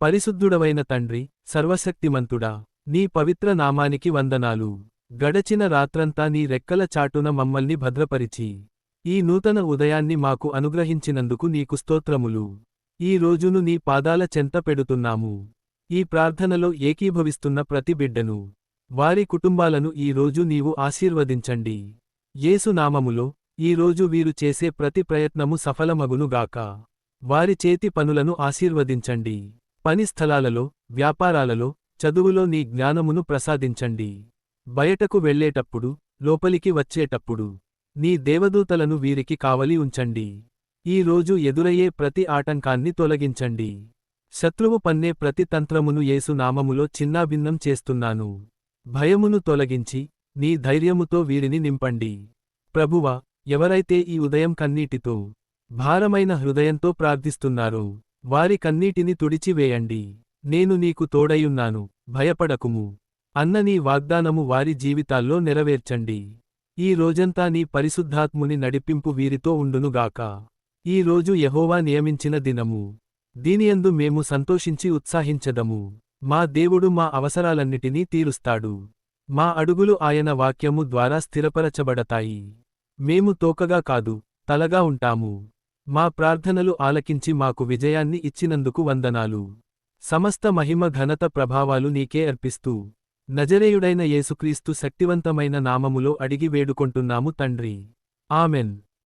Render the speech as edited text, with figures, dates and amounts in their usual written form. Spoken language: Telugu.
పరిశుద్ధుడవైన తండ్రి, సర్వశక్తిమంతుడా, నీ పవిత్ర నామానికి వందనాలు. గడచిన రాత్రంతా నీ రెక్కల చాటున మమ్మల్ని భద్రపరిచి ఈ నూతన ఉదయాన్ని మాకు అనుగ్రహించినందుకు నీకు స్తోత్రములు. ఈ రోజును నీ పాదాల చెంత పెడుతున్నాము. ఈ ప్రార్థనలో ఏకీభవిస్తున్న ప్రతి బిడ్డను, వారి కుటుంబాలను ఈ రోజు నీవు ఆశీర్వదించండి. యేసు నామములో ఈ రోజు వీరు చేసే ప్రతి ప్రయత్నము సఫలమగునుగాక. వారి చేతి పనులను ఆశీర్వదించండి. పని స్థలాలలో, వ్యాపారాలలో, చదువులో నీ జ్ఞానమును ప్రసాదించండి. బయటకు వెళ్ళేటప్పుడు, లోపలికి వచ్చేటప్పుడు నీ దేవదూతలను వీరికి కావలి ఉంచండి. ఈ రోజు ఎదురయ్యే ప్రతి ఆటంకాన్ని తొలగించండి. శత్రువు పన్నే ప్రతి తంత్రమును యేసు నామములో చిన్నాభిన్నం చేస్తున్నాను. భయమును తొలగించి, నీ ధైర్యముతో వీరిని నింపండి. ప్రభువా, ఎవరైతే ఈ ఉదయం కన్నీటితో, భారమైన హృదయంతో ప్రార్థిస్తున్నారో వారి కన్నీటిని తుడిచివేయండి. నేను నీకు తోడయున్నాను, భయపడకుము అన్న నీ వాగ్దానము వారి జీవితాల్లో నెరవేర్చండి. ఈ రోజంతా నీ పరిశుద్ధాత్ముని నడిపింపు వీరితో ఉండునుగాక. ఈ రోజు యెహోవా నియమించిన దినము. దీనియందు మేము సంతోషించి ఉత్సాహించదము. మా దేవుడు మా అవసరాలన్నిటినీ తీరుస్తాడు. మా అడుగులు ఆయన వాక్యము ద్వారా స్థిరపరచబడతాయి. మేము తోకగా కాదు, తలగా ఉంటాము. మా ప్రార్థనలు ఆలకించి మాకు విజయాన్ని ఇచ్చినందుకు వందనాలు. సమస్త మహిమ ఘనత ప్రభావాలు నీకే అర్పిస్తూ నజరేయుడైన యేసుక్రీస్తు శక్తివంతమైన నామములో అడిగి వేడుకొంటున్నాము తండ్రి. ఆమెన్.